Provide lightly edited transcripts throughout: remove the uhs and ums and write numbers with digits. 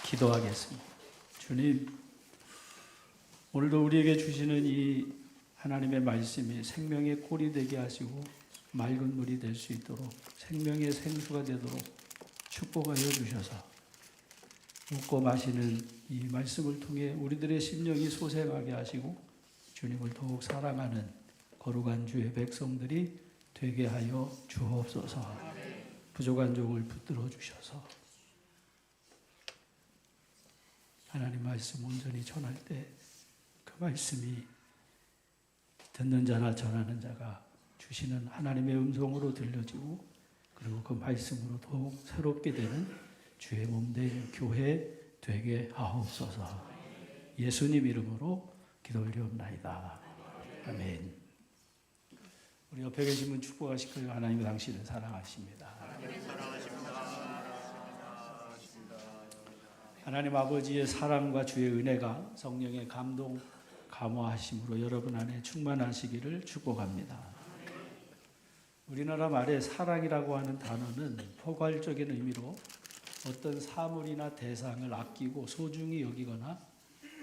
기도하겠습니다. 주님, 오늘도 우리에게 주시는 이 하나님의 말씀이 생명의 꼴이 되게 하시고 맑은 물이 될 수 있도록 생명의 생수가 되도록 축복하여 주셔서 먹고 마시는 이 말씀을 통해 우리들의 심령이 소생하게 하시고 주님을 더욱 사랑하는 거룩한 주의 백성들이 되게 하여 주옵소서. 부족한 종을 붙들어 주셔서 하나님 말씀 온전히 전할 때 그 말씀이 듣는 자나 전하는 자가 주시는 하나님의 음성으로 들려지고 그리고 그 말씀으로 더욱 새롭게 되는 주의 몸된 교회 되게 하옵소서. 예수님 이름으로 기도 올리옵나이다. 아멘. 우리 옆에 계신 분 축복하실 거예요. 하나님이 당신을 사랑하십니다. 하나님 아버지의 사랑과 주의 은혜가 성령의 감동, 감화하심으로 여러분 안에 충만하시기를 축복합니다. 우리나라 말에 사랑이라고 하는 단어는 포괄적인 의미로 어떤 사물이나 대상을 아끼고 소중히 여기거나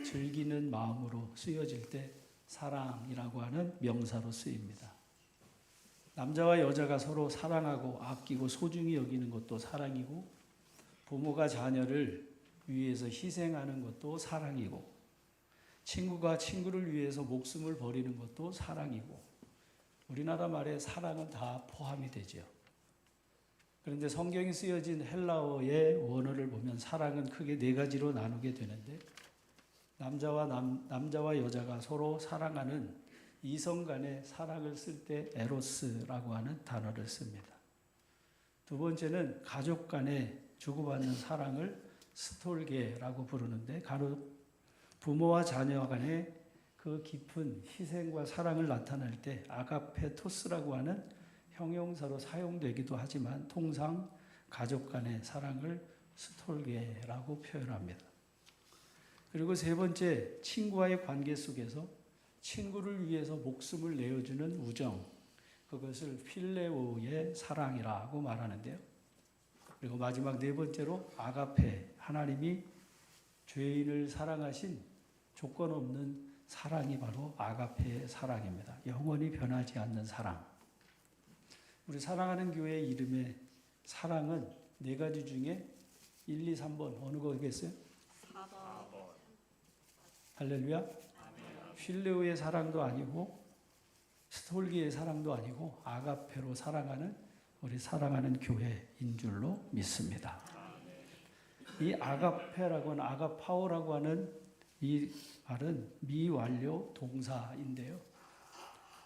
즐기는 마음으로 쓰여질 때 사랑이라고 하는 명사로 쓰입니다. 남자와 여자가 서로 사랑하고 아끼고 소중히 여기는 것도 사랑이고, 부모가 자녀를 위해서 희생하는 것도 사랑이고, 친구가 친구를 위해서 목숨을 버리는 것도 사랑이고, 우리나라 말에 사랑은 다 포함이 되죠. 그런데 성경이 쓰여진 헬라어의 원어를 보면 사랑은 크게 네 가지로 나누게 되는데, 남자와 여자가 서로 사랑하는 이성 간의 사랑을 쓸 때 에로스라고 하는 단어를 씁니다. 두 번째는 가족 간에 주고받는 사랑을 스톨게라고 부르는데, 부모와 자녀 간의 그 깊은 희생과 사랑을 나타낼 때 아가페토스라고 하는 형용사로 사용되기도 하지만 통상 가족 간의 사랑을 스톨게라고 표현합니다. 그리고 세 번째, 친구와의 관계 속에서 친구를 위해서 목숨을 내어주는 우정, 그것을 필레오의 사랑이라고 말하는데요. 그리고 마지막 네 번째로 아가페, 하나님이 죄인을 사랑하신 조건 없는 사랑이 바로 아가페의 사랑입니다. 영원히 변하지 않는 사랑. 우리 사랑하는 교회의 이름의 사랑은 네 가지 중에 1, 2, 3번 어느 거겠어요? 4번. 할렐루야. 필레오의 사랑도 아니고 스톨기의 사랑도 아니고 아가페로 사랑하는 우리 사랑하는 교회인 줄로 믿습니다. 이 아가페라고 하는 아가파오라고 하는 이 말은 미완료 동사인데요.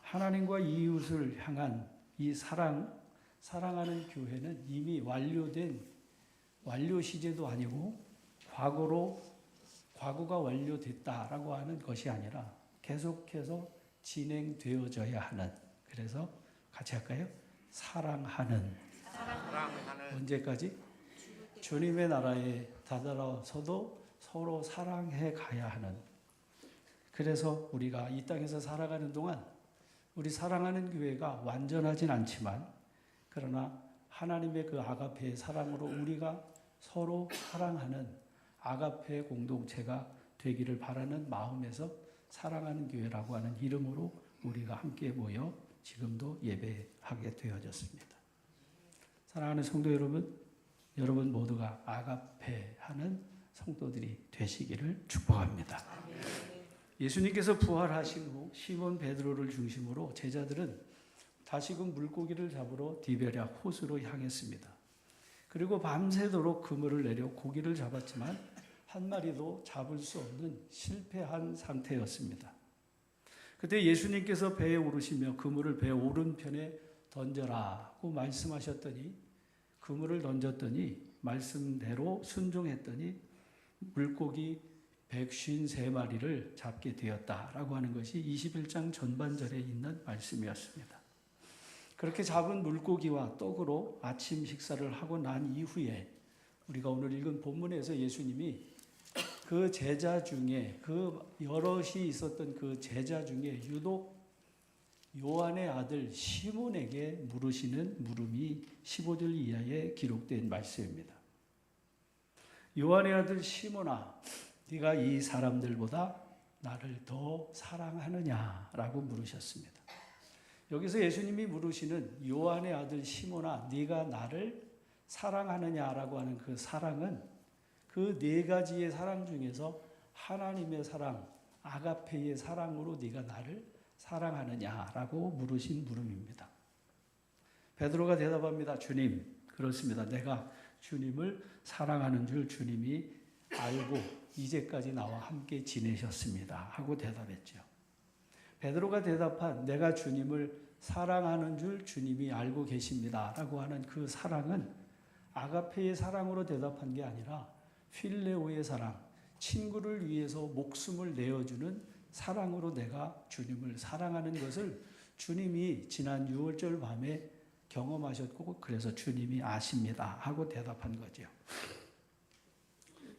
하나님과 이웃을 향한 이 사랑하는 교회는 이미 완료된 완료 시제도 아니고 과거가 완료됐다라고 하는 것이 아니라 계속해서 진행되어져야 하는, 그래서 같이 할까요? 사랑하는. 언제까지? 주님의 나라에 다다라서도 서로 사랑해 가야 하는. 그래서 우리가 이 땅에서 살아가는 동안 우리 사랑하는 교회가 완전하진 않지만, 그러나 하나님의 그 아가페의 사랑으로 우리가 서로 사랑하는 아가페 공동체가 되기를 바라는 마음에서 사랑하는 교회라고 하는 이름으로 우리가 함께 모여 지금도 예배하게 되어졌습니다. 사랑하는 성도 여러분 모두가 아가페 하는 성도들이 되시기를 축복합니다. 예수님께서 부활하신 후 시몬 베드로를 중심으로 제자들은 다시금 물고기를 잡으러 디베랴 호수로 향했습니다. 그리고 밤새도록 그물을 내려 고기를 잡았지만 한 마리도 잡을 수 없는 실패한 상태였습니다. 그때 예수님께서 배에 오르시며 그물을 배 오른편에 던져라고 말씀하셨더니 그물을 던졌더니 말씀대로 순종했더니 물고기 153마리를 잡게 되었다라고 하는 것이 21장 전반절에 있는 말씀이었습니다. 그렇게 잡은 물고기와 떡으로 아침 식사를 하고 난 이후에 우리가 오늘 읽은 본문에서 예수님이 그 제자 중에, 그 여럿이 있었던 그 제자 중에 유독 요한의 아들 시몬에게 물으시는 물음이 15절 이하에 기록된 말씀입니다. 요한의 아들 시몬아, 네가 이 사람들보다 나를 더 사랑하느냐라고 물으셨습니다. 여기서 예수님이 물으시는 요한의 아들 시몬아, 네가 나를 사랑하느냐라고 하는 그 사랑은 그 네 가지의 사랑 중에서 하나님의 사랑, 아가페의 사랑으로 네가 나를 사랑하느냐라고 물으신 물음입니다. 베드로가 대답합니다. 주님, 그렇습니다. 내가 주님을 사랑하는 줄 주님이 알고 이제까지 나와 함께 지내셨습니다. 하고 대답했죠. 베드로가 대답한 내가 주님을 사랑하는 줄 주님이 알고 계십니다. 라고 하는 그 사랑은 아가페의 사랑으로 대답한 게 아니라 필레오의 사랑, 친구를 위해서 목숨을 내어주는 사랑으로 내가 주님을 사랑하는 것을 주님이 지난 6월절 밤에 경험하셨고 그래서 주님이 아십니다. 하고 대답한 거죠.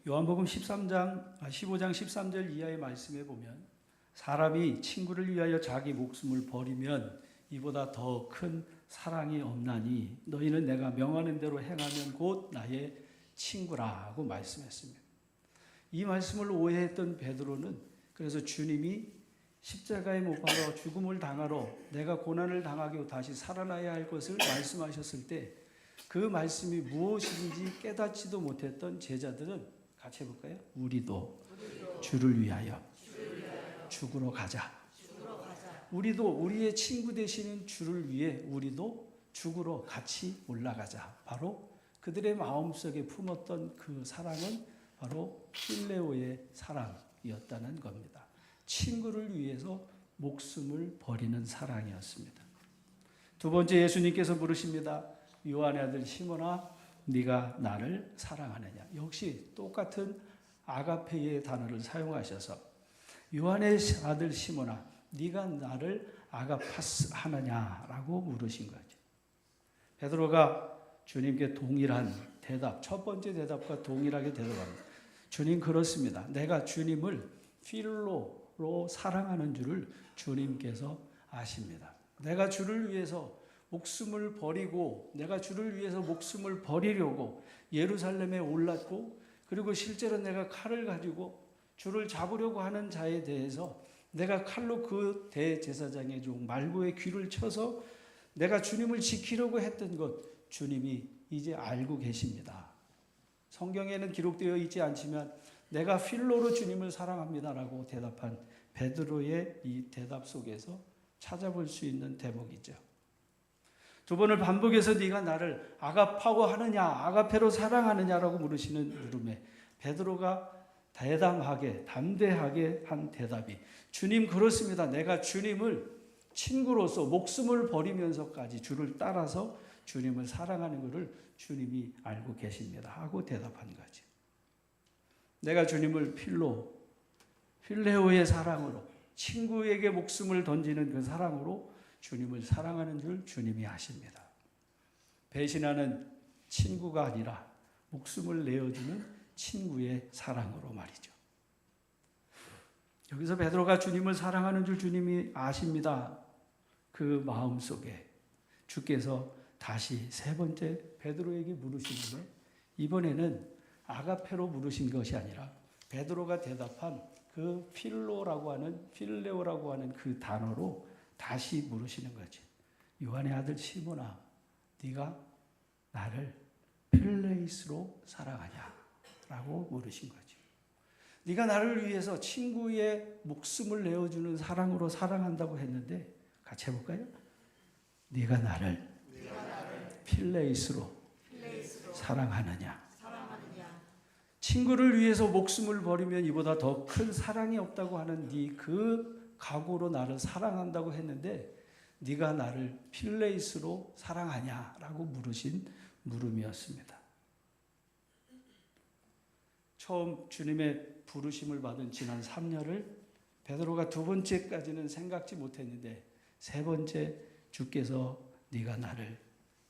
요한복음 15장 13절 이하의 말씀에 보면 사람이 친구를 위하여 자기 목숨을 버리면 이보다 더 큰 사랑이 없나니 너희는 내가 명하는 대로 행하면 곧 나의 친구라고 말씀했습니다. 이 말씀을 오해했던 베드로는 그래서 주님이 십자가에 못 박아 죽음을 당하러 내가 고난을 당하고 다시 살아나야 할 것을 말씀하셨을 때 그 말씀이 무엇인지 깨닫지도 못했던 제자들은 같이 해볼까요? 우리도 주를 위하여 죽으러 가자. 우리도 우리의 친구 되시는 주를 위해 우리도 죽으러 같이 올라가자. 바로 그들의 마음속에 품었던 그 사랑은 바로 필레오의 사랑이었다는 겁니다. 친구를 위해서 목숨을 버리는 사랑이었습니다. 두 번째 예수님께서 물으십니다. 요한의 아들 시몬아, 네가 나를 사랑하느냐. 역시 똑같은 아가페의 단어를 사용하셔서 요한의 아들 시몬아, 네가 나를 아가파스 하느냐라고 물으신 거죠. 베드로가 주님께 동일한 대답, 첫 번째 대답과 동일하게 대답합니다. 주님, 그렇습니다. 내가 주님을 필로로 사랑하는 줄을 주님께서 아십니다. 내가 주를 위해서 목숨을 버리고 내가 주를 위해서 목숨을 버리려고 예루살렘에 올랐고 그리고 실제로 내가 칼을 가지고 주를 잡으려고 하는 자에 대해서 내가 칼로 그 대제사장의 종 말고의 귀를 쳐서 내가 주님을 지키려고 했던 것 주님이 이제 알고 계십니다. 성경에는 기록되어 있지 않지만 내가 필로로 주님을 사랑합니다라고 대답한 베드로의 이 대답 속에서 찾아볼 수 있는 대목이죠. 두 번을 반복해서 네가 나를 아가파고 하느냐 아가페로 사랑하느냐라고 물으시는 물음에 베드로가 대담하게 담대하게 한 대답이 주님, 그렇습니다. 내가 주님을 친구로서 목숨을 버리면서까지 주를 따라서 주님을 사랑하는 것을 주님이 알고 계십니다 하고 대답한 거죠. 내가 주님을 필레오의 사랑으로 친구에게 목숨을 던지는 그 사랑으로 주님을 사랑하는 줄 주님이 아십니다. 배신하는 친구가 아니라 목숨을 내어주는 친구의 사랑으로 말이죠. 여기서 베드로가 주님을 사랑하는 줄 주님이 아십니다. 그 마음속에 주께서 다시 세 번째 베드로에게 물으시는데 이번에는 아가페로 물으신 것이 아니라 베드로가 대답한 그 필레오라고 하는 그 단어로 다시 물으시는 거지. 요한의 아들 시몬아, 네가 나를 필레이스로 사랑하냐? 라고 물으신 거지. 네가 나를 위해서 친구의 목숨을 내어주는 사랑으로 사랑한다고 했는데 같이 해볼까요? 네가 나를 필레이스로 사랑하느냐? 친구를 위해서 목숨을 버리면 이보다 더 큰 사랑이 없다고 하는 네 그 각오로 나를 사랑한다고 했는데 네가 나를 필레이스로 사랑하냐라고 물으신 물음이었습니다. 처음 주님의 부르심을 받은 지난 3년을 베드로가 두 번째까지는 생각지 못했는데 세 번째 주께서 네가 나를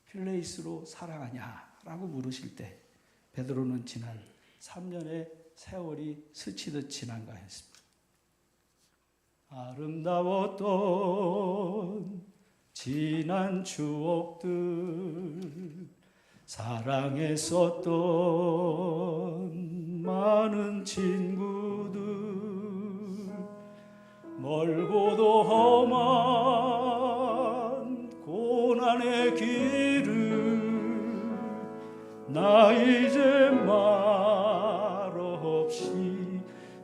필레이스로 사랑하냐라고 물으실 때 베드로는 지난 3년의 세월이 스치듯 지난가 했습니다. 아름다웠던 지난 추억들, 사랑했었던 많은 친구들 멀고도 험한 고난의 길을 나 이제 말없이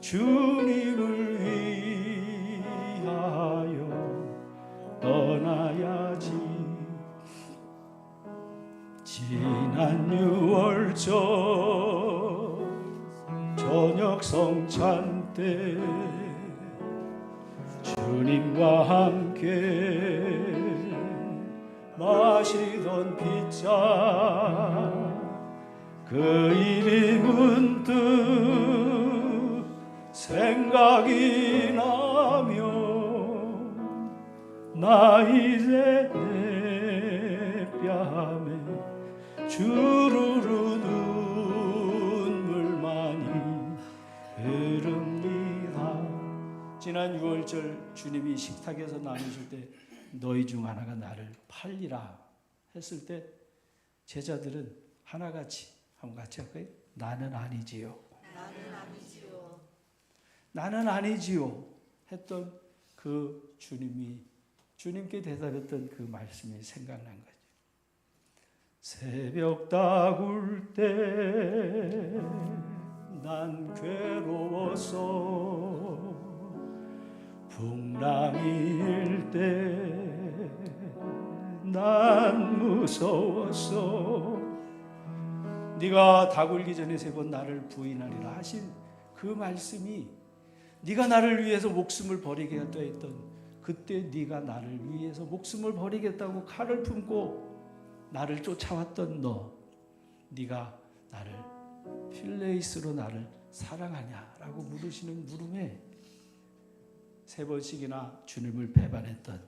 주님을 위하여 떠나야지. 지난 6월절 저녁 성찬 때 주님과 함께 마시던 빗잔 그 일이 문득 생각이 나며 나 이제 내 뺨에 주르르 눈물만이 흐릅니다. 지난 6월절 주님이 식탁에서 나누실 때 너희 중 하나가 나를 팔리라 했을 때 제자들은 하나같이 한번 같이 할까요? 나는 아니지요. 나는 아니지요. 나는 아니지요 했던 그 주님께 대답했던 그 말씀이 생각난 거죠. 새벽 다굴 때 난 괴로웠어. 풍랑이 일 때 난 무서웠어. 네가 다굴기 전에 3번 나를 부인하리라 하신 그 말씀이 네가 나를 위해서 목숨을 버리겠다 했던 그때 네가 나를 위해서 목숨을 버리겠다고 칼을 품고 나를 쫓아왔던 너, 네가 나를 필레이스로 나를 사랑하냐라고 물으시는 물음에 3번씩이나 주님을 배반했던,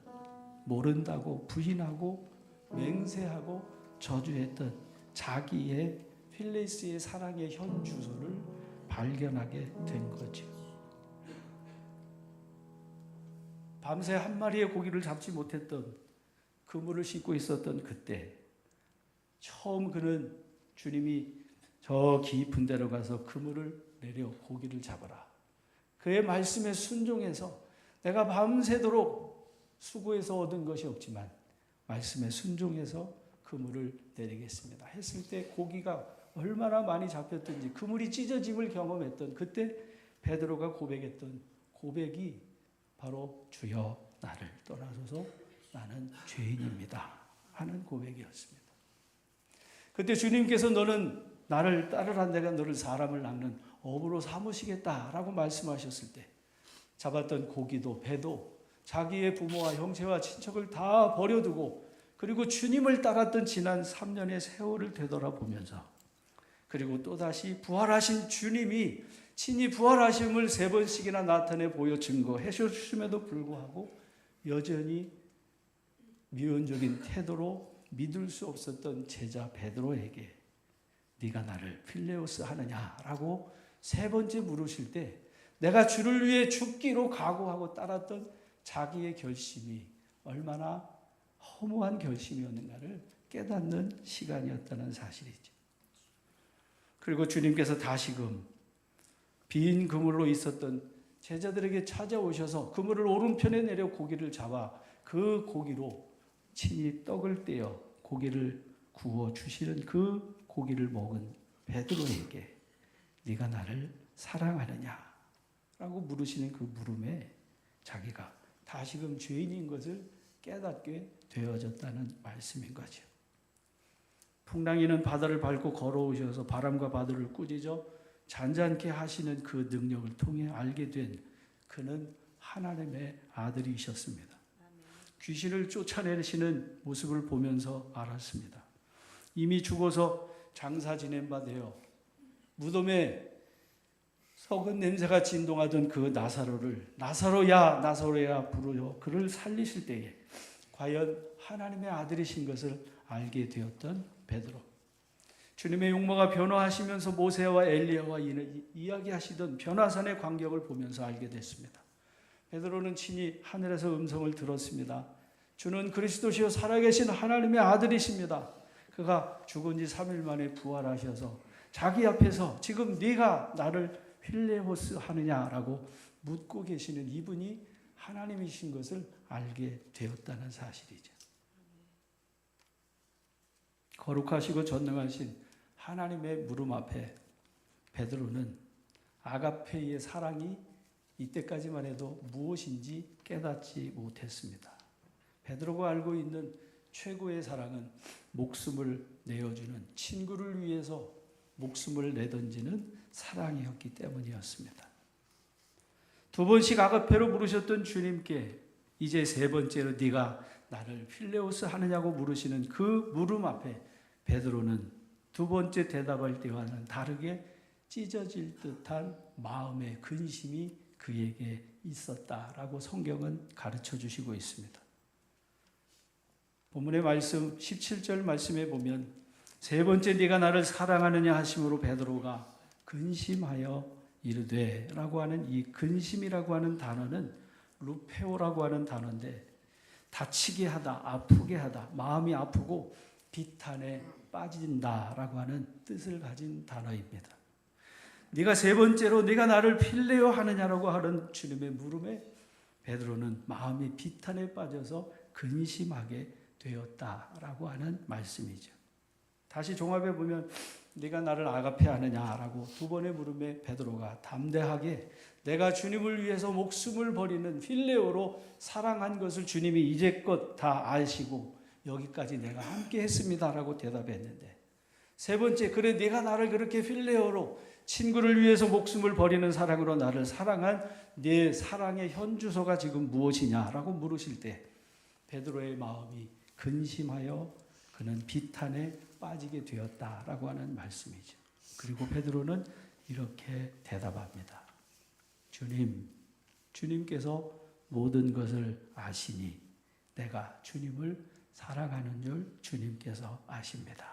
모른다고 부인하고 맹세하고 저주했던 자기의 필레이스의 사랑의 현 주소를 발견하게 된 거죠. 밤새 한 마리의 고기를 잡지 못했던 그물을 싣고 있었던 그때 처음 그는 주님이 저 깊은 데로 가서 그물을 내려 고기를 잡아라. 그의 말씀에 순종해서 내가 밤새도록 수고해서 얻은 것이 없지만 말씀에 순종해서 그물을 내리겠습니다 했을 때 고기가 얼마나 많이 잡혔든지 그물이 찢어짐을 경험했던 그때 베드로가 고백했던 고백이 바로 주여 나를 떠나소서 나는 죄인입니다 하는 고백이었습니다. 그때 주님께서 너는 나를 따르라 내가 너를 사람을 낚는 어부로 삼으시겠다라고 말씀하셨을 때 잡았던 고기도 배도 자기의 부모와 형제와 친척을 다 버려두고 그리고 주님을 따랐던 지난 3년의 세월을 되돌아보면서 그리고 또다시 부활하신 주님이 친히 부활하심을 3번씩이나 나타내 보여 증거해 주심에도 불구하고 여전히 미온적인 태도로 믿을 수 없었던 제자 베드로에게 네가 나를 필레오스 하느냐라고 3번째 물으실 때 내가 주를 위해 죽기로 각오하고 따랐던 자기의 결심이 얼마나 허무한 결심이었는가를 깨닫는 시간이었다는 사실이죠. 그리고 주님께서 다시금 빈 그물로 있었던 제자들에게 찾아오셔서 그물을 오른편에 내려 고기를 잡아 그 고기로 친히 떡을 떼어 고기를 구워 주시는 그 고기를 먹은 베드로에게 네가 나를 사랑하느냐라고 물으시는 그 물음에 자기가 다시금 죄인인 것을 깨닫게 되어졌다는 말씀인 거죠. 풍랑이는 바다를 밟고 걸어오셔서 바람과 바다를 꾸짖어 잔잔케 하시는 그 능력을 통해 알게 된 그는 하나님의 아들이셨습니다. 귀신을 쫓아내시는 모습을 보면서 알았습니다. 이미 죽어서 장사 지낸 바 되어 무덤에 썩은 냄새가 진동하던 그 나사로를 나사로야 나사로야 부르어 그를 살리실 때에 과연 하나님의 아들이신 것을 알게 되었던 베드로. 주님의 용모가 변화하시면서 모세와 엘리야와 이야기하시던 변화산의 광경을 보면서 알게 됐습니다. 베드로는 친히 하늘에서 음성을 들었습니다. 주는 그리스도시요 살아계신 하나님의 아들이십니다. 그가 죽은 지 3일 만에 부활하셔서 자기 앞에서 지금 네가 나를 필레오스 하느냐라고 묻고 계시는 이분이 하나님이신 것을 알게 되었다는 사실이죠. 거룩하시고 전능하신 하나님의 물음 앞에 베드로는 아가페의 사랑이 이때까지만 해도 무엇인지 깨닫지 못했습니다. 베드로가 알고 있는 최고의 사랑은 목숨을 내어주는, 친구를 위해서 목숨을 내던지는 사랑이었기 때문이었습니다. 두 번씩 아가페로 부르셨던 주님께 이제 세 번째로 네가 나를 필레오스 하느냐고 물으시는 그 물음 앞에 베드로는 두 번째 대답할 때와는 다르게 찢어질 듯한 마음의 근심이 그에게 있었다라고 성경은 가르쳐 주시고 있습니다. 본문의 말씀 17절 말씀에 보면 세 번째 네가 나를 사랑하느냐 하심으로 베드로가 근심하여 이르되 라고 하는 이 근심이라고 하는 단어는 루페오라고 하는 단어인데 다치게 하다, 아프게 하다, 마음이 아프고 비탄에 빠진다라고 하는 뜻을 가진 단어입니다. 네가 세 번째로 네가 나를 필레오 하느냐라고 하는 주님의 물음에 베드로는 마음이 비탄에 빠져서 근심하게 되었다라고 하는 말씀이죠. 다시 종합해 보면 네가 나를 아가페 하느냐라고 두 번의 물음에 베드로가 담대하게 내가 주님을 위해서 목숨을 버리는 필레오로 사랑한 것을 주님이 이제껏 다 아시고 여기까지 내가 함께 했습니다라고 대답했는데, 세 번째 그래 네가 나를 그렇게 필레오로 친구를 위해서 목숨을 버리는 사랑으로 나를 사랑한 네 사랑의 현주소가 지금 무엇이냐라고 물으실 때 베드로의 마음이 근심하여 그는 비탄에 빠지게 되었다라고 하는 말씀이죠. 그리고 베드로는 이렇게 대답합니다. 주님께서 모든 것을 아시니 내가 주님을 사랑하는 줄 주님께서 아십니다.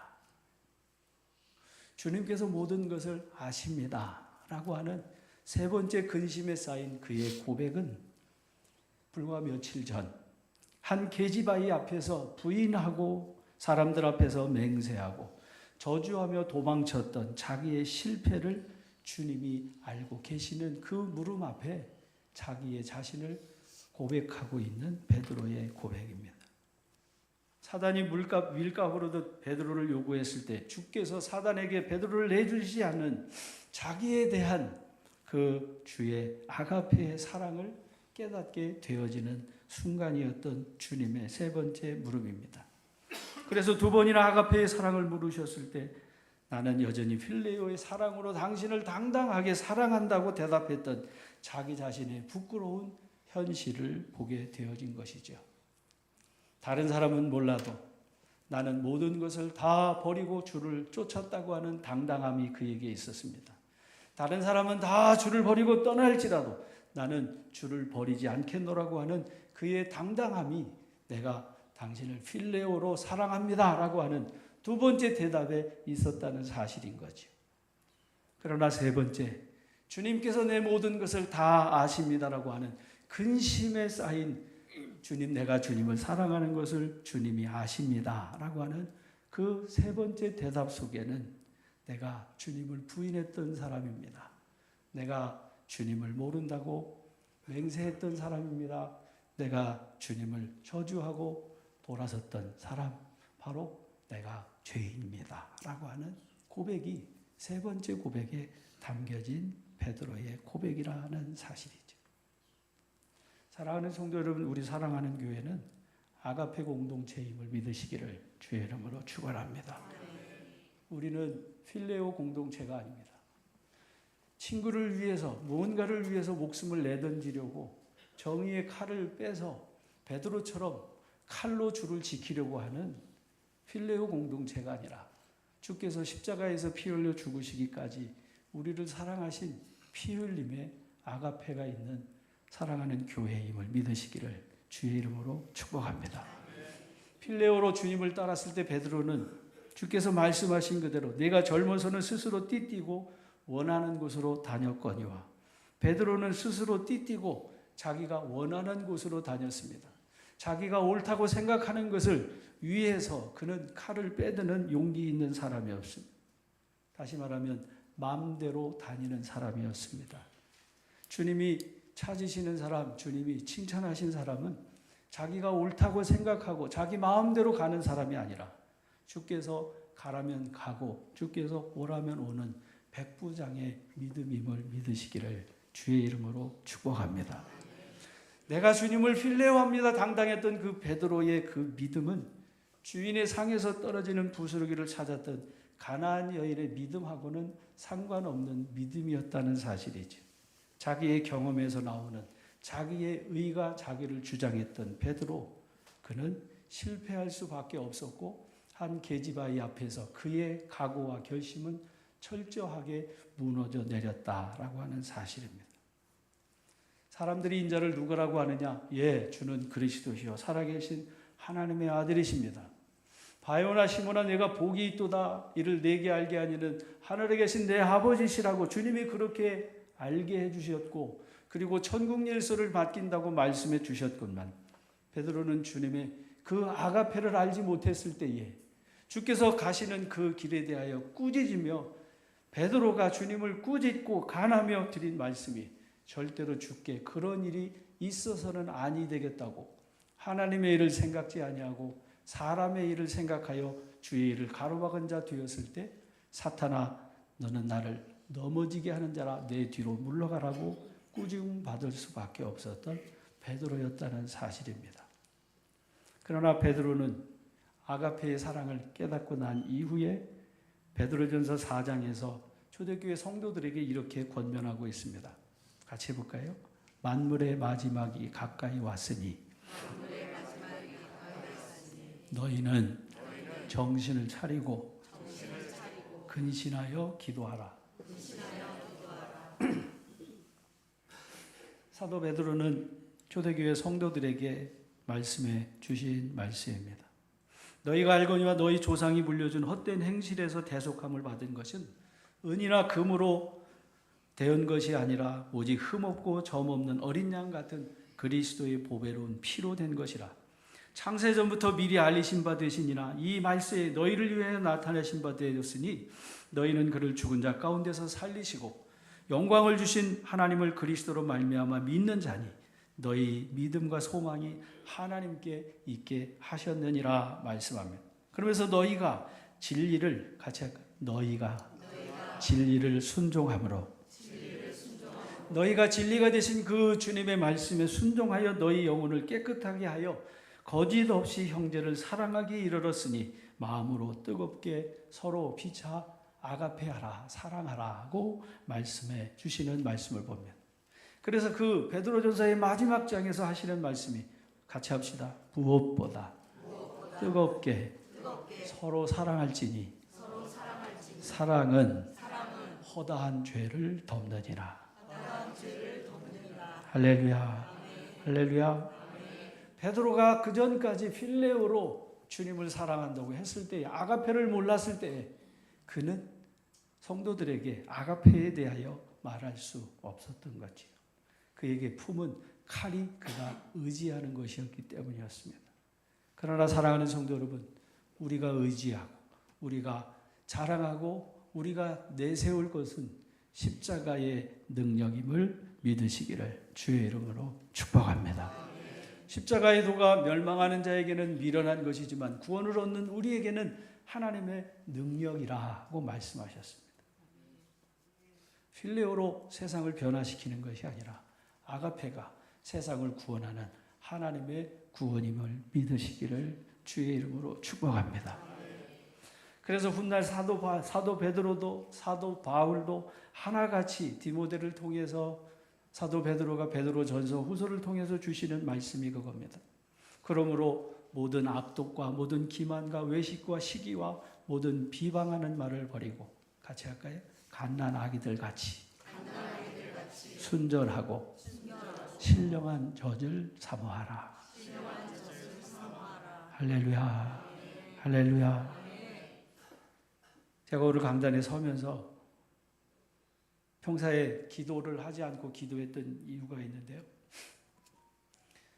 주님께서 모든 것을 아십니다 라고 하는 세 번째 근심에 쌓인 그의 고백은 불과 며칠 전 한 계집아이 앞에서 부인하고 사람들 앞에서 맹세하고 저주하며 도망쳤던 자기의 실패를 주님이 알고 계시는 그 물음 앞에 자기의 자신을 고백하고 있는 베드로의 고백입니다. 사단이 밀가부르듯 베드로를 요구했을 때 주께서 사단에게 베드로를 내주시지 않는 자기에 대한 그 주의 아가페의 사랑을 깨닫게 되어지는 순간이었던 주님의 세 번째 물음입니다. 그래서 두 번이나 아가페의 사랑을 물으셨을 때 나는 여전히 필레오의 사랑으로 당신을 당당하게 사랑한다고 대답했던 자기 자신의 부끄러운 현실을 보게 되어진 것이죠. 다른 사람은 몰라도 나는 모든 것을 다 버리고 주를 쫓았다고 하는 당당함이 그에게 있었습니다. 다른 사람은 다 주를 버리고 떠날지라도 나는 주를 버리지 않겠노라고 하는 그의 당당함이 내가 당신을 필레오로 사랑합니다 라고 하는 두 번째 대답에 있었다는 사실인 거죠. 그러나 세 번째, 주님께서 내 모든 것을 다 아십니다라고 하는 근심에 쌓인 주님, 내가 주님을 사랑하는 것을 주님이 아십니다라고 하는 그 세 번째 대답 속에는 내가 주님을 부인했던 사람입니다. 내가 주님을 모른다고 맹세했던 사람입니다. 내가 주님을 저주하고 돌아섰던 사람, 바로 내가 죄인입니다 라고 하는 고백이 세 번째 고백에 담겨진 베드로의 고백이라는 사실이죠. 사랑하는 성도 여러분, 우리 사랑하는 교회는 아가페 공동체임을 믿으시기를 주의 이름으로 축원합니다. 우리는 필레오 공동체가 아닙니다. 친구를 위해서, 무언가를 위해서 목숨을 내던지려고 정의의 칼을 빼서 베드로처럼 칼로 주를 지키려고 하는 필레오 공동체가 아니라 주께서 십자가에서 피 흘려 죽으시기까지 우리를 사랑하신 피 흘림의 아가페가 있는 사랑하는 교회임을 믿으시기를 주의 이름으로 축복합니다. 필레오로 주님을 따랐을 때 베드로는 주께서 말씀하신 그대로 내가 젊어서는 스스로 띠띠고 원하는 곳으로 다녔거니와, 베드로는 스스로 띠띠고 자기가 원하는 곳으로 다녔습니다. 자기가 옳다고 생각하는 것을 위해서 그는 칼을 빼드는 용기 있는 사람이었습니다. 다시 말하면 마음대로 다니는 사람이었습니다. 주님이 찾으시는 사람, 주님이 칭찬하신 사람은 자기가 옳다고 생각하고 자기 마음대로 가는 사람이 아니라 주께서 가라면 가고 주께서 오라면 오는 백부장의 믿음임을 믿으시기를 주의 이름으로 축복합니다. 내가 주님을 필레오합니다 당당했던 그 베드로의 그 믿음은 주인의 상에서 떨어지는 부스러기를 찾았던 가나안 여인의 믿음하고는 상관없는 믿음이었다는 사실이죠. 자기의 경험에서 나오는 자기의 의가 자기를 주장했던 베드로, 그는 실패할 수밖에 없었고 한 계집아이 앞에서 그의 각오와 결심은 철저하게 무너져 내렸다라고 하는 사실입니다. 사람들이 인자를 누구라고 하느냐? 예, 주는 그리스도시요 살아계신 하나님의 아들이십니다. 바요나 시몬아 내가 복이 있도다 이를 내게 알게 하니는 하늘에 계신 내 아버지시라고 주님이 그렇게 알게 해주셨고 그리고 천국 일서를 맡긴다고 말씀해 주셨건만 베드로는 주님의 그 아가페를 알지 못했을 때에 주께서 가시는 그 길에 대하여 꾸짖으며 베드로가 주님을 꾸짖고 간하며 드린 말씀이 절대로 주께 그런 일이 있어서는 아니 되겠다고 하나님의 일을 생각지 아니하고 사람의 일을 생각하여 주의 일을 가로막은 자 되었을 때 사탄아 너는 나를 넘어지게 하는 자라 내 뒤로 물러가라고 꾸중 받을 수밖에 없었던 베드로였다는 사실입니다. 그러나 베드로는 아가페의 사랑을 깨닫고 난 이후에 베드로전서 4장에서 초대교회 성도들에게 이렇게 권면하고 있습니다. 같이 해볼까요? 만물의 마지막이 가까이 왔으니 너희는 정신을 차리고 근신하여 기도하라. 사도 베드로는 초대교회 성도들에게 말씀해 주신 말씀입니다. 너희가 알거니와 너희 조상이 물려준 헛된 행실에서 대속함을 받은 것은 은이나 금으로 되은 것이 아니라 오직 흠없고 점없는 어린 양 같은 그리스도의 보배로운 피로 된 것이라. 창세전부터 미리 알리신 바 되시니라 이 말세에 너희를 위하여 나타내신 바 되었으니 너희는 그를 죽은 자 가운데서 살리시고 영광을 주신 하나님을 그리스도로 말미암아 믿는 자니 너희 믿음과 소망이 하나님께 있게 하셨느니라 말씀합니다. 그러면서 너희가 진리를 같이 할까요? 너희가 진리를 순종함으로 너희가 진리가 되신 그 주님의 말씀에 순종하여 너희 영혼을 깨끗하게 하여 거짓 없이 형제를 사랑하기에 이르렀으니 마음으로 뜨겁게 서로 피차 아가페하라 사랑하라고 말씀해 주시는 말씀을 보면 그래서 그 베드로전서의 마지막 장에서 하시는 말씀이 같이 합시다. 무엇보다 뜨겁게 서로 사랑할지니 사랑은 허다한 죄를 덮느니라. 할렐루야. 할렐루야. 베드로가 그 전까지 필레오로 주님을 사랑한다고 했을 때 아가페를 몰랐을 때 그는 성도들에게 아가페에 대하여 말할 수 없었던 거지요. 그에게 품은 칼이 그가 의지하는 것이었기 때문이었습니다. 그러나 사랑하는 성도 여러분, 우리가 의지하고 우리가 자랑하고 우리가 내세울 것은 십자가의 능력임을 믿으시기를 주의 이름으로 축복합니다. 십자가의 도가 멸망하는 자에게는 미련한 것이지만 구원을 얻는 우리에게는 하나님의 능력이라고 말씀하셨습니다. 필레오로 세상을 변화시키는 것이 아니라 아가페가 세상을 구원하는 하나님의 구원임을 믿으시기를 주의 이름으로 축복합니다. 그래서 훗날 사도 베드로도 사도 바울도 하나같이 디모데를 통해서 사도 베드로가 베드로전서 후서를 통해서 주시는 말씀이 그겁니다. 그러므로 모든 악독과 모든 기만과 외식과 시기와 모든 비방하는 말을 버리고 같이 할까요? 갓난 아기들 같이 순전하고 신령한 젖을 사모하라. 할렐루야. 할렐루야. 제가 오늘 강단에 서면서 평소에 기도를 하지 않고 기도했던 이유가 있는데요.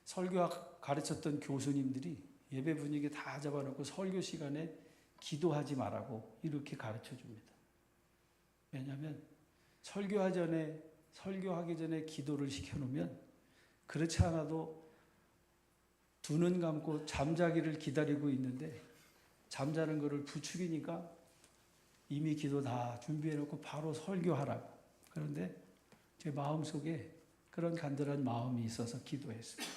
설교학 가르쳤던 교수님들이 예배 분위기 다 잡아놓고 설교 시간에 기도하지 말라고 이렇게 가르쳐 줍니다. 왜냐하면 설교하기 전에 기도를 시켜놓으면 그렇지 않아도 두 눈 감고 잠자기를 기다리고 있는데 잠자는 거를 부추기니까 이미 기도 다 준비해놓고 바로 설교하라고. 그런데 제 마음속에 그런 간절한 마음이 있어서 기도했습니다.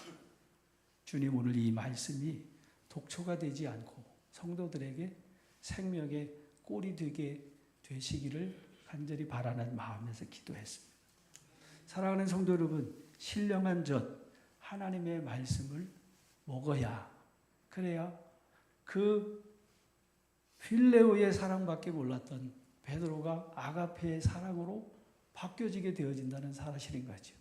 주님, 오늘 이 말씀이 독초가 되지 않고 성도들에게 생명의 꼴이 되게 되시기를 간절히 바라는 마음에서 기도했습니다. 사랑하는 성도 여러분, 신령한 젖 하나님의 말씀을 먹어야, 그래야 그 필레오의 사랑밖에 몰랐던 베드로가 아가페의 사랑으로 바뀌어지게 되어진다는 사실인 거죠.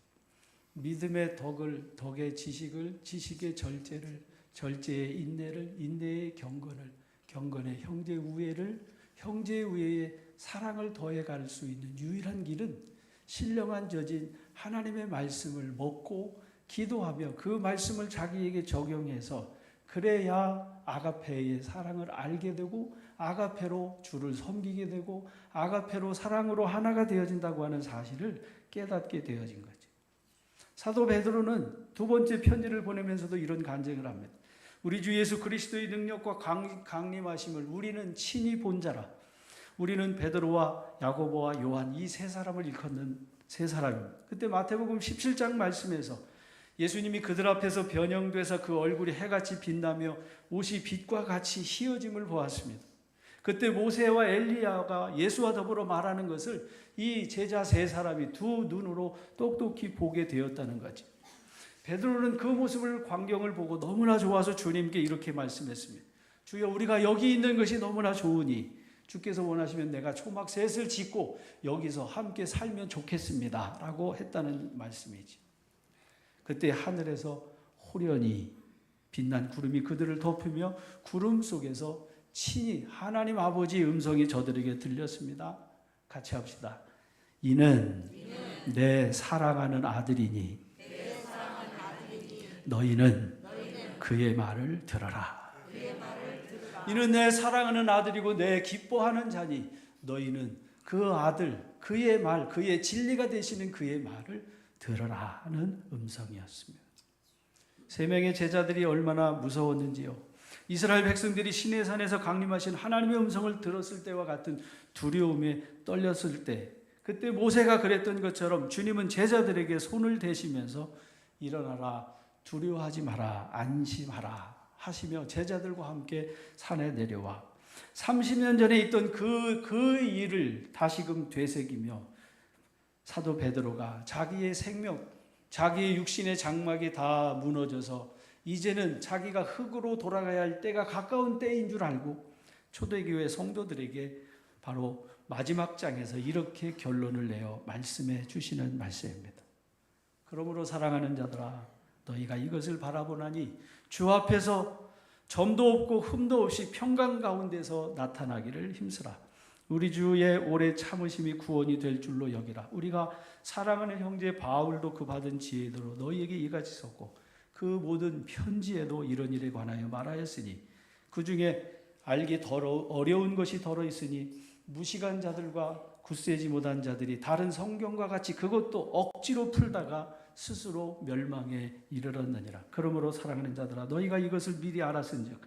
믿음의 덕의 지식을, 지식의 절제를, 절제의 인내를, 인내의 경건을, 경건의 형제 우애를, 형제 우애의 사랑을 더해갈 수 있는 유일한 길은 신령한 젖인 하나님의 말씀을 먹고 기도하며 그 말씀을 자기에게 적용해서 그래야 아가페의 사랑을 알게 되고 아가페로 주를 섬기게 되고 아가페로 사랑으로 하나가 되어진다고 하는 사실을 깨닫게 되어진 거죠. 사도 베드로는 두 번째 편지를 보내면서도 이런 간증을 합니다. 우리 주 예수 그리스도의 능력과 강림하심을 우리는 친히 본 자라. 우리는 베드로와 야고보와 요한 이 세 사람을 일컫는 세 사람입니다. 그때 마태복음 17장 말씀에서 예수님이 그들 앞에서 변형돼서 그 얼굴이 해같이 빛나며 옷이 빛과 같이 휘어짐을 보았습니다. 그때 모세와 엘리야가 예수와 더불어 말하는 것을 이 제자 세 사람이 두 눈으로 똑똑히 보게 되었다는 거죠. 베드로는 그 모습을 광경을 보고 너무나 좋아서 주님께 이렇게 말씀했습니다. 주여, 우리가 여기 있는 것이 너무나 좋으니 주께서 원하시면 내가 초막 셋을 짓고 여기서 함께 살면 좋겠습니다 라고 했다는 말씀이지. 그때 하늘에서 호련히 빛난 구름이 그들을 덮으며 구름 속에서 친히 하나님 아버지의 음성이 저들에게 들렸습니다. 같이 합시다. 이는 내 사랑하는 아들이니 너희는 그의 말을 들어라. 이는 내 사랑하는 아들이고 내 기뻐하는 자니 너희는 그 아들, 그의 말, 그의 진리가 되시는 그의 말을 들어라 하는 음성이었습니다. 세 명의 제자들이 얼마나 무서웠는지요. 이스라엘 백성들이 시내산에서 강림하신 하나님의 음성을 들었을 때와 같은 두려움에 떨렸을 때, 그때 모세가 그랬던 것처럼 주님은 제자들에게 손을 대시면서 일어나라, 두려워하지 마라, 안심하라 하시며 제자들과 함께 산에 내려와 30년 전에 있던 그 일을 다시금 되새기며 사도 베드로가 자기의 생명, 자기의 육신의 장막이 다 무너져서 이제는 자기가 흙으로 돌아가야 할 때가 가까운 때인 줄 알고 초대교회 성도들에게 바로 마지막 장에서 이렇게 결론을 내어 말씀해 주시는 말씀입니다. 그러므로 사랑하는 자들아, 너희가 이것을 바라보나니 주 앞에서 점도 없고 흠도 없이 평강 가운데서 나타나기를 힘쓰라. 우리 주의 오래 참으심이 구원이 될 줄로 여기라. 우리가 사랑하는 형제 바울도 그 받은 지혜대로 너희에게 이같이 썼고 그 모든 편지에도 이런 일에 관하여 말하였으니 그 중에 알기 어려운 것이 더러 있으니 무식한 자들과 굳세지 못한 자들이 다른 성경과 같이 그것도 억지로 풀다가 스스로 멸망에 이르렀느니라. 그러므로 사랑하는 자들아, 너희가 이것을 미리 알았은즉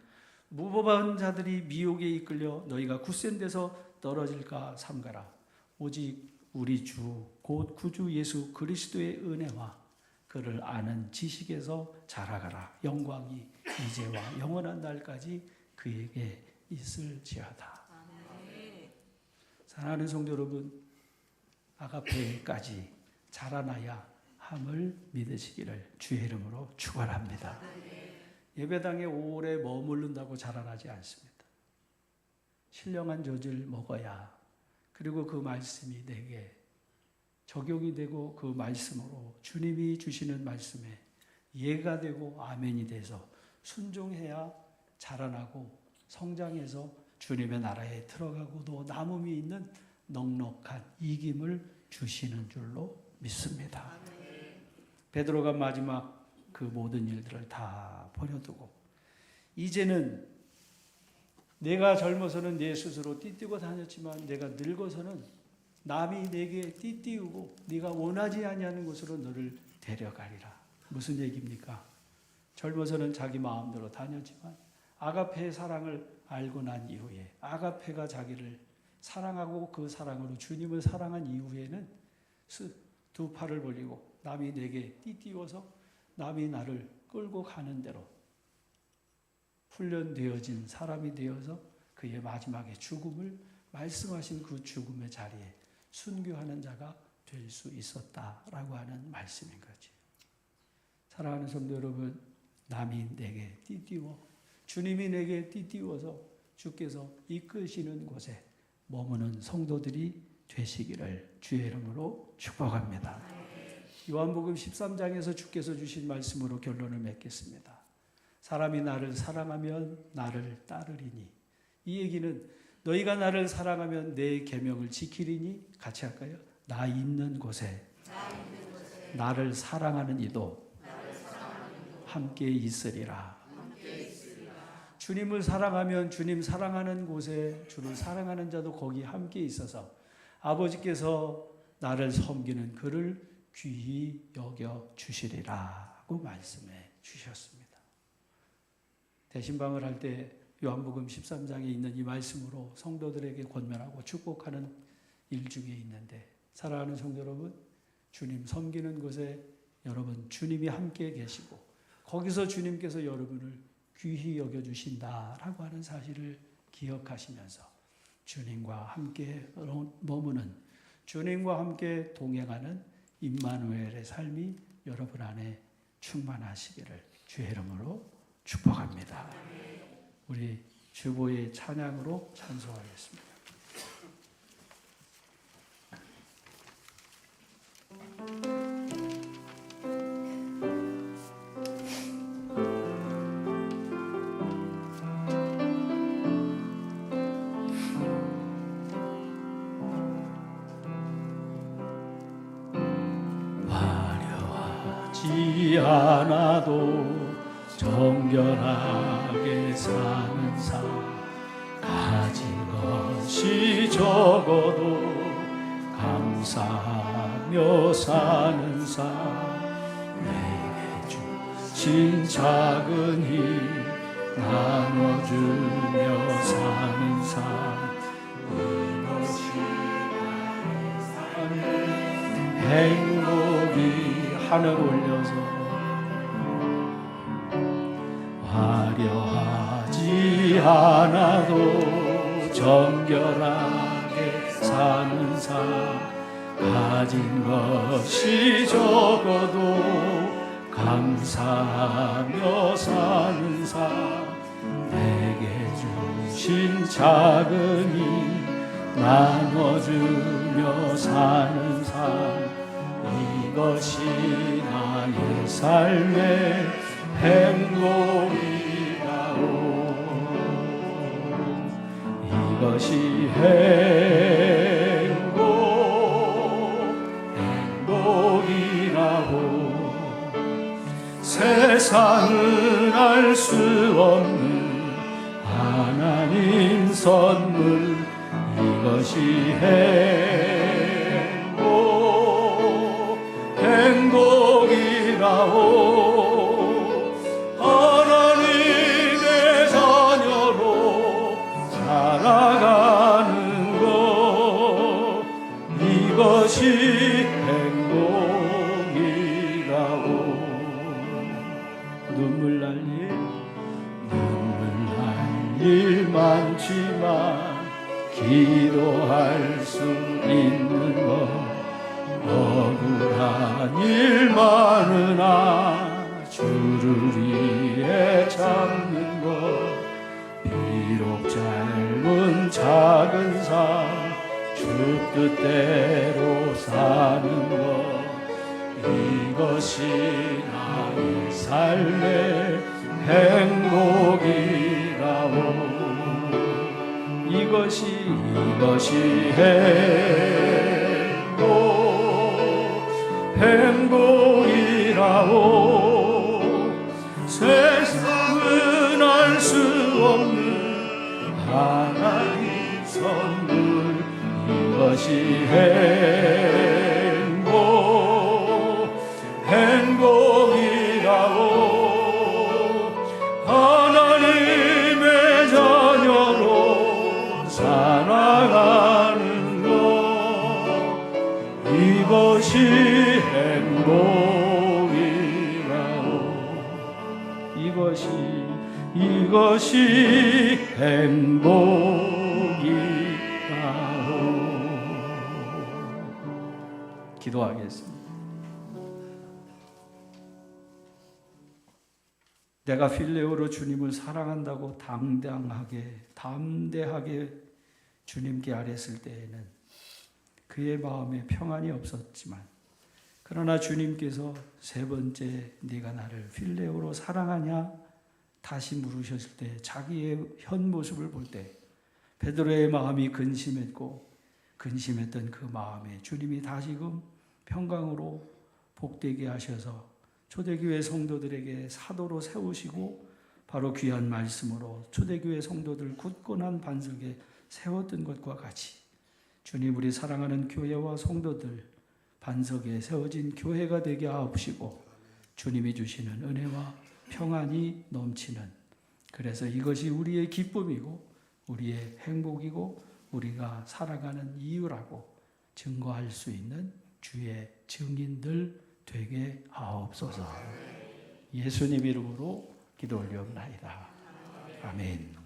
무법한 자들이 미혹에 이끌려 너희가 굳센 데서 떨어질까 삼가라. 오직 우리 주 곧 구주 예수 그리스도의 은혜와 그를 아는 지식에서 자라가라. 영광이 이제와 영원한 날까지 그에게 있을지어다. 사랑하는 성도 여러분, 아가페까지 자라나야 함을 믿으시기를 주의 이름으로 축원합니다. 예배당에 오래 머무른다고 자라나지 않습니다. 신령한 젖을 먹어야, 그리고 그 말씀이 내게 적용이 되고 그 말씀으로 주님이 주시는 말씀에 예가 되고 아멘이 돼서 순종해야 자라나고 성장해서 주님의 나라에 들어가고도 남음이 있는 넉넉한 이김을 주시는 줄로 믿습니다. 베드로가 마지막 그 모든 일들을 다 버려두고 이제는 내가 젊어서는 내 스스로 띠뛰고 다녔지만 내가 늙어서는 남이 내게 띠띠우고 네가 원하지 아니하는 곳으로 너를 데려가리라. 무슨 얘기입니까? 젊어서는 자기 마음대로 다녔지만 아가페의 사랑을 알고 난 이후에, 아가페가 자기를 사랑하고 그 사랑으로 주님을 사랑한 이후에는 두 팔을 벌리고 남이 내게 띠띠워서 남이 나를 끌고 가는 대로 훈련되어진 사람이 되어서 그의 마지막에 죽음을 말씀하신 그 죽음의 자리에 순교하는 자가 될 수 있었다라고 하는 말씀인 거지. 사랑하는 성도 여러분, 남이 내게 띠띠워, 주님이 내게 띠띠워서 주께서 이끄시는 곳에 머무는 성도들이 되시기를 주의 이름으로 축복합니다. 요한복음 13장에서 주께서 주신 말씀으로 결론을 맺겠습니다. 사람이 나를 사랑하면 나를 따르리니. 이 얘기는 너희가 나를 사랑하면 내 계명을 지키리니, 같이 할까요? 나 있는 곳에 나를 사랑하는 이도 함께 있으리라. 주님을 사랑하면 주님 사랑하는 곳에 주를 사랑하는 자도 거기 함께 있어서 아버지께서 나를 섬기는 그를 귀히 여겨 주시리라고 말씀해 주셨습니다. 대신방을 할 때 요한복음 13장에 있는 이 말씀으로 성도들에게 권면하고 축복하는 일 중에 있는데, 사랑하는 성도 여러분, 주님 섬기는 곳에 여러분 주님이 함께 계시고 거기서 주님께서 여러분을 귀히 여겨주신다라고 하는 사실을 기억하시면서 주님과 함께 머무는, 주님과 함께 동행하는 임마누엘의 삶이 여러분 안에 충만하시기를 주의 이름으로 축복합니다. 우리 주보의 찬양으로 찬송하겠습니다. 화려하지 않아도 정결하게 사는 삶, 가진 것이 적어도 감사하며 사는 삶, 내게 주신 작은 힘 나눠주며 사는 삶, 이것이 나의 삶의 행복이 하늘 올려서 화려하지 않아도 정결하게 사는 삶, 가진 것이 적어도 감사하며 사는 삶, 내게 주신 작은 힘 나눠주며 사는 삶, 이것이 나의 삶의 행복이라오. 이것이 행복이라고. 세상은 알 수 없는 하나님 선물, 이것이 행복이라오. 하나님의 자녀로 살아가는 것, 이것이 행복이라오. 눈물 날 일 많지만 기도할 수 있는 것, 억울한 일 많으나 주를 위해 참는 것, 비록 짧은 작은 삶 주 뜻대로 사는 것, 이것이 나의 삶의 행복이라오. 이것이 행복이라오. 세상은 알 수 없는 하나님 선물, 이것이 행복이라고 하나님의 자녀로 살아가는 것, 이것이 행복이라고, 이것이 행복이라고. 기도하겠습니다. 내가 필레오로 주님을 사랑한다고 담대하게 주님께 아뢰었을 때에는 그의 마음에 평안이 없었지만, 그러나 주님께서 세 번째 네가 나를 필레오로 사랑하냐 다시 물으셨을 때, 자기의 현 모습을 볼 때 베드로의 마음이 근심했던 그 마음에 주님이 다시금 평강으로 복되게 하셔서 초대교회 성도들에게 사도로 세우시고, 바로 귀한 말씀으로 초대교회 성도들 굳건한 반석에 세웠던 것과 같이 주님, 우리 사랑하는 교회와 성도들 반석에 세워진 교회가 되게 하옵시고, 주님이 주시는 은혜와 평안이 넘치는, 그래서 이것이 우리의 기쁨이고 우리의 행복이고 우리가 살아가는 이유라고 증거할 수 있는 주의 증인들 되게 하옵소서. 예수님 이름으로 기도 올리옵나이다. 아멘.